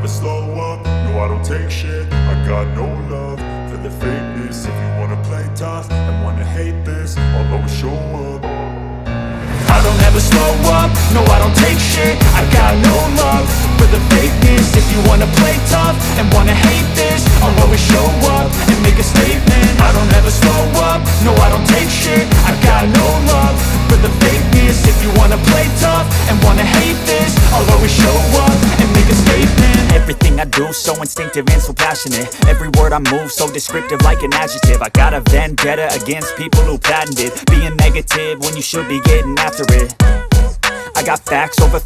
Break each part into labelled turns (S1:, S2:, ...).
S1: slow up, no I don't take shit. I got no love for the fakeness. If you wanna play tough and wanna hate this, I'll always show up. I don't ever slow up, no I don't take shit. I got no love for the fakeness. If you wanna play tough and wanna hate this, I'll always show up and make a statement. I don't ever slow up, no I don't take shit. I got no love for the fakeness. If you wanna play tough and wanna hate this, I'll always show up and make a statement.
S2: Everything I do so instinctive and so passionate. Every word I move so descriptive like an adjective. I got a vendetta against people who patented being negative when you should be getting after it. I got facts over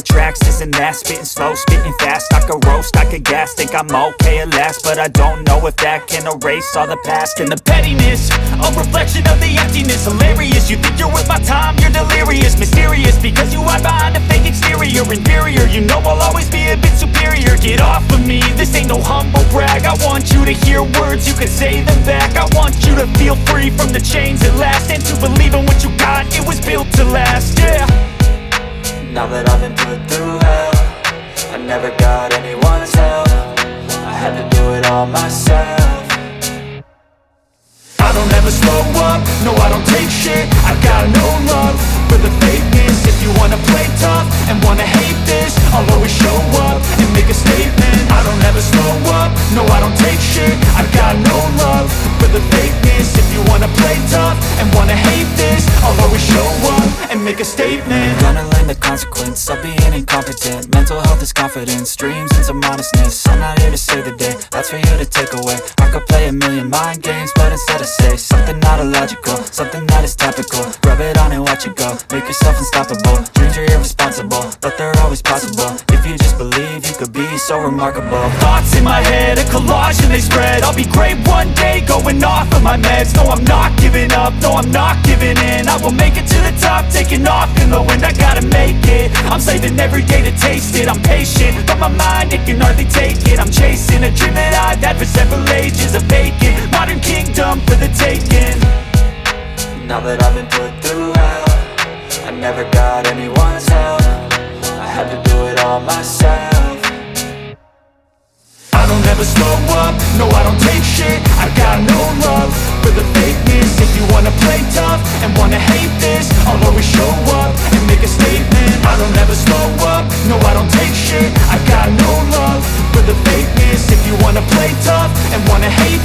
S2: tracks, this and that. Spitting slow, spitting fast, I could roast, I could gas. Think I'm okay at last, but I don't know if that can erase all the past. And the pettiness, a reflection of the emptiness. Hilarious, you think you're worth my time, you're delirious. Mysterious, because you hide behind a fake exterior. Inferior, you know I'll always be a bit superior. Get off of me, this ain't no humble brag. I want you to hear words, you can say them back. I want you to feel free from the chains at last, and to believe in what you got, it was built to last, yeah.
S3: Now that I've been put through hell, I never got anyone's help. I had to do it all myself.
S1: I don't ever slow up, no I don't take shit. I got no love for the fakeness. If you wanna play tough and wanna hate this, I'll always show up and make a statement. I don't ever slow up, no I don't take shit. I got no love for the fakeness. If you wanna play tough and wanna hate this, I'll always show up and make a statement.
S3: Gonna learn the consequence of being incompetent. Mental health is confidence, dreams and some honestness. I'm not here to save the day, that's for you to take away. I could play a million mind games, but instead I say something not illogical, something that is topical. Rub it on and watch it go, make yourself unstoppable. Dreams are irresponsible, but they're always possible. If you just believe, you could be so remarkable.
S2: Thoughts in my head, a collage and they spread. I'll be great one day, going off of my meds. No, I'm not giving up, no, I'm not giving in. I will make it to the top, taking off in the wind. I gotta make it, I'm saving every day to taste it. I'm patient, but my mind, it can hardly take it. I'm chasing a dream that I've had for several ages. A vacant, modern kingdom for the taking.
S3: Now that I've been put through hell, I never got anyone's help. I had to do it all myself.
S1: I don't ever slow up, no I don't take shit. I got no love for the fakeness. If you wanna play tough and wanna hate this, I'll always show up and make a statement. I don't ever slow up, no I don't take shit. I got no love for the fakeness. If you wanna play tough and wanna hate